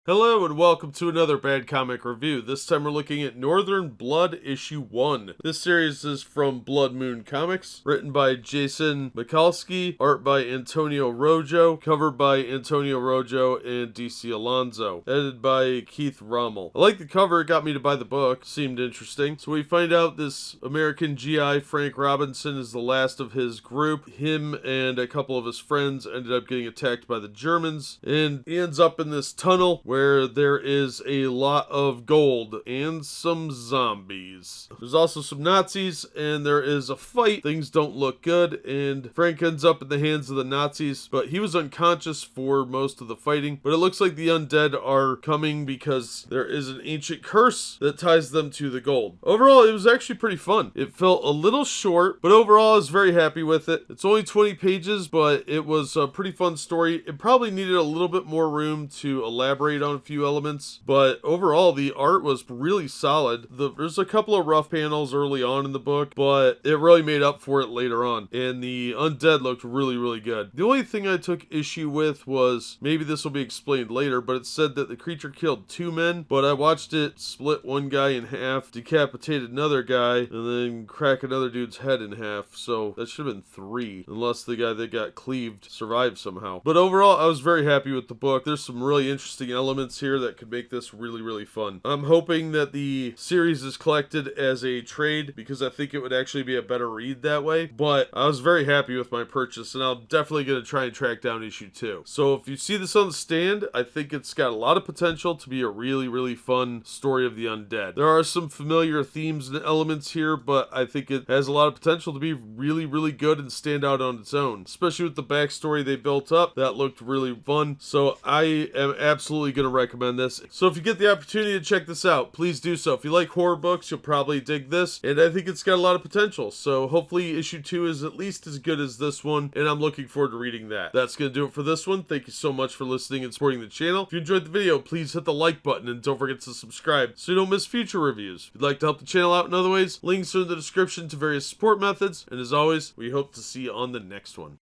Hello and welcome to another Bad Comic Review. This time we're looking at Northern Blood issue 1. This series is from Blood Moon Comics, written by Jason Michalski, art by Antonio Rojo, covered by Antonio Rojo and DC Alonso, edited by Keith Rommel. I like the cover, it got me to buy the book, seemed interesting. So we find out this American G.I, Frank Robinson, is the last of his group. Him and a couple of his friends ended up getting attacked by the Germans, and he ends up in this tunnel where there is a lot of gold and some zombies. There's also some Nazis, and there is a fight. Things don't look good, and Frank ends up in the hands of the Nazis, but he was unconscious for most of the fighting. But it looks like the undead are coming because there is an ancient curse that ties them to the gold. Overall, it was actually pretty fun. It felt a little short, but overall I was very happy with it. It's only 20 pages, but it was a pretty fun story. It probably needed a little bit more room to elaborate on a few elements, but overall the art was really solid. There's a couple of rough panels early on in the book, but it really made up for it later on, and the undead looked really good. The only thing I took issue with was, maybe this will be explained later, but it said that the creature killed 2 men, but I watched it split one guy in half, decapitate another guy, and then crack another dude's head in half, so that should have been 3, unless the guy that got cleaved survived somehow. But overall, I was very happy with the book. There's some really interesting elements here that could make this really fun. I'm hoping that the series is collected as a trade, because I think it would actually be a better read that way, but I was very happy with my purchase, and I'm definitely going to try and track down issue 2. So if you see this on the stand, I think it's got a lot of potential to be a really fun story of the undead. There are some familiar themes and elements here, but I think it has a lot of potential to be really good and stand out on its own, especially with the backstory they built up. That looked really fun, so I am absolutely going to recommend this. So if you get the opportunity to check this out, please do so. If you like horror books, you'll probably dig this, and I think it's got a lot of potential. So hopefully issue 2 is at least as good as this one, and I'm looking forward to reading that. That's going to do it for this one. Thank you so much for listening and supporting the channel. If you enjoyed the video, please hit the like button, and don't forget to subscribe so you don't miss future reviews. If you'd like to help the channel out in other ways, links are in the description to various support methods, and as always, we hope to see you on the next one.